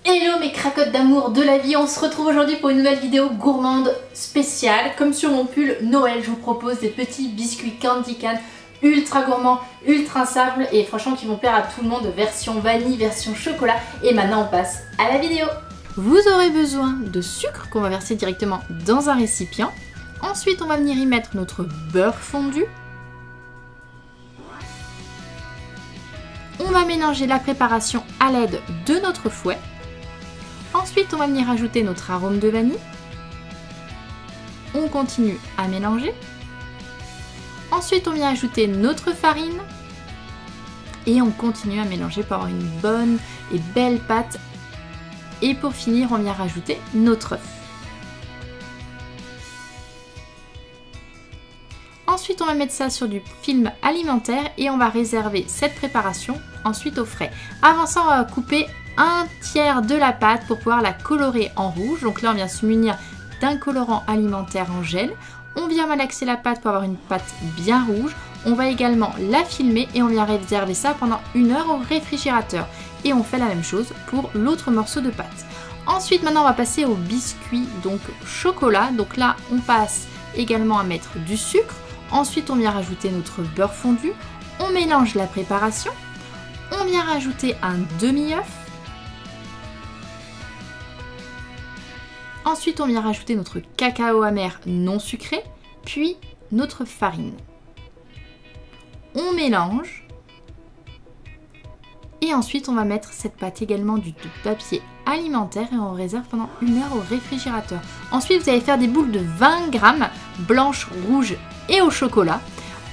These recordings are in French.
Hello mes cracottes d'amour de la vie, on se retrouve aujourd'hui pour une nouvelle vidéo gourmande spéciale. Comme sur mon pull Noël, je vous propose des petits biscuits Candy Can ultra gourmands, ultra simples et franchement qui vont plaire à tout le monde, version vanille, version chocolat. Et maintenant on passe à la vidéo. Vous aurez besoin de sucre qu'on va verser directement dans un récipient. Ensuite on va venir y mettre notre beurre fondu. On va mélanger la préparation à l'aide de notre fouet. Ensuite, on va venir ajouter notre arôme de vanille. On continue à mélanger. Ensuite, on vient ajouter notre farine. Et on continue à mélanger pour avoir une bonne et belle pâte. Et pour finir, on vient rajouter notre œuf. Ensuite, on va mettre ça sur du film alimentaire et on va réserver cette préparation ensuite au frais. Avant ça, on va couper un tiers de la pâte pour pouvoir la colorer en rouge. Donc là, on vient se munir d'un colorant alimentaire en gel. On vient malaxer la pâte pour avoir une pâte bien rouge. On va également la filmer et on vient réserver ça pendant 1 heure au réfrigérateur. Et on fait la même chose pour l'autre morceau de pâte. Ensuite, maintenant, on va passer au biscuit, donc chocolat. Donc là, on passe également à mettre du sucre. Ensuite, on vient rajouter notre beurre fondu. On mélange la préparation. On vient rajouter un demi-œuf. Ensuite, on vient rajouter notre cacao amer non sucré, puis notre farine. On mélange. Et ensuite, on va mettre cette pâte également du papier alimentaire et on réserve pendant 1 heure au réfrigérateur. Ensuite, vous allez faire des boules de 20 grammes, blanches, rouges et au chocolat.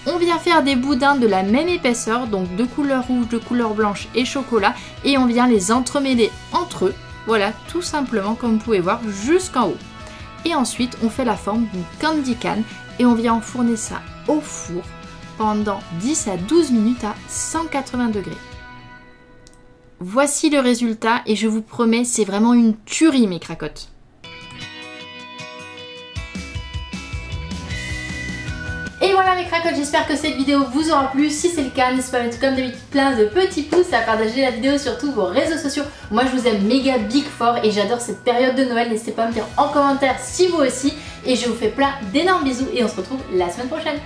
On vient faire des boudins de la même épaisseur, donc de couleur rouge, de couleur blanche et chocolat. Et on vient les entremêler entre eux. Voilà, tout simplement comme vous pouvez voir jusqu'en haut. Et ensuite, on fait la forme d'une Candy Can et on vient enfourner ça au four pendant 10 à 12 minutes à 180 degrés. Voici le résultat et je vous promets, c'est vraiment une tuerie mes cracottes. Et voilà mes cracottes, j'espère que cette vidéo vous aura plu. Si c'est le cas, n'hésitez pas à mettre comme d'habitude plein de petits pouces, à partager la vidéo sur tous vos réseaux sociaux. Moi je vous aime méga big fort et j'adore cette période de Noël. N'hésitez pas à me dire en commentaire si vous aussi. Et je vous fais plein d'énormes bisous et on se retrouve la semaine prochaine.